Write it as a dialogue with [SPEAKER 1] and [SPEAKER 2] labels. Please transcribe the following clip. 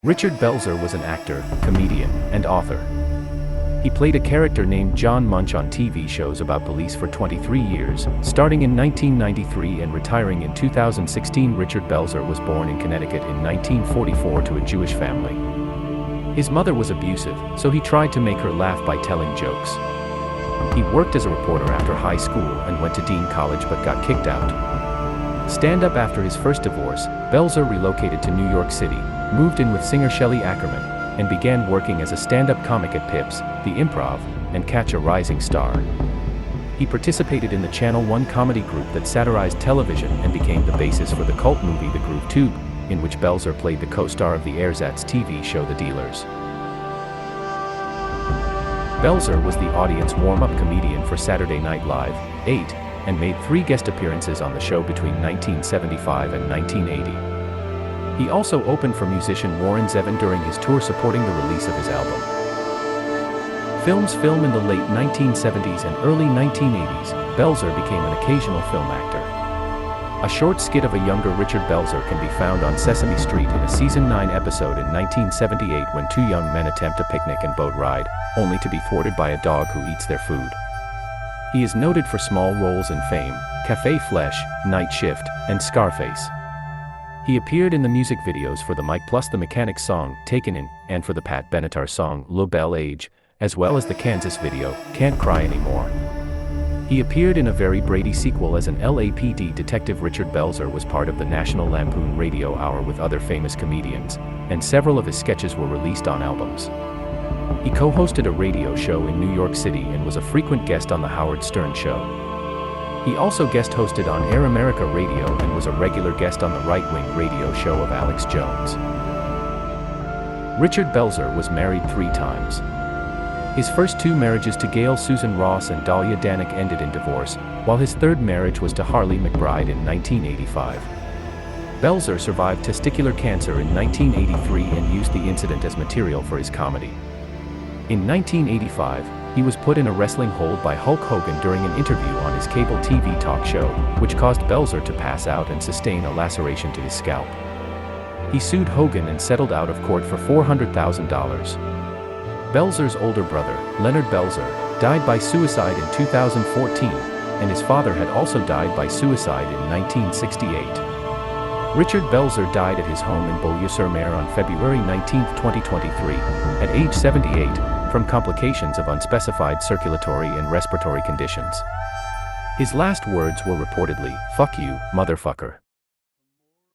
[SPEAKER 1] Richard Belzer was an actor, comedian, and author. He played a character named John Munch on TV shows about police for 23 years, starting in 1993 and retiring in 2016. Richard Belzer was born in Connecticut in 1944 to a Jewish family. His mother was abusive, so he tried to make her laugh by telling jokes. He worked as a reporter after high school and went to Dean College but got kicked out. Stand-up after his first divorce, Belzer relocated to New York City, moved in with singer Shelley Ackerman, and began working as a stand-up comic at Pips, The Improv, and Catch a Rising Star. He participated in the Channel 1 comedy group that satirized television and became the basis for the cult movie The Groove Tube, in which Belzer played the co-star of the ersatz TV show The Dealers. Belzer was the audience warm-up comedian for Saturday Night Live, 8, and made 3 guest appearances on the show between 1975 and 1980. He also opened for musician Warren Zevon during his tour supporting the release of his album. Film in the late 1970s and early 1980s, Belzer became an occasional film actor. A short skit of a younger Richard Belzer can be found on Sesame Street in a season 9 episode in 1978 when 2 young men attempt a picnic and boat ride, only to be thwarted by a dog who eats their food. He is noted for small roles in Fame, Café Flesh, Night Shift, and Scarface. He appeared in the music videos for the Mike Plus the Mechanics song, Taken In, and for the Pat Benatar song, La Belle Age, as well as the Kansas video, Can't Cry Anymore. He appeared in a Very Brady sequel as an LAPD detective. Richard Belzer was part of the National Lampoon Radio Hour with other famous comedians, and several of his sketches were released on albums. He co-hosted a radio show in New York City and was a frequent guest on The Howard Stern Show. He also guest hosted on Air America Radio and was a regular guest on the right-wing radio show of Alex Jones. Richard Belzer was married 3 times. His first 2 marriages to Gail Susan Ross and Dahlia Danick ended in divorce, while his 3rd marriage was to Harley McBride in 1985. Belzer survived testicular cancer in 1983 and used the incident as material for his comedy. In 1985, he was put in a wrestling hold by Hulk Hogan during an interview on his cable TV talk show, which caused Belzer to pass out and sustain a laceration to his scalp. He sued Hogan and settled out of court for $400,000. Belzer's older brother, Leonard Belzer, died by suicide in 2014, and his father had also died by suicide in 1968. Richard Belzer died at his home in Beaulieu-sur-Mer on February 19, 2023, at age 78, from complications of unspecified circulatory and respiratory conditions. His last words were reportedly, "Fuck you, motherfucker."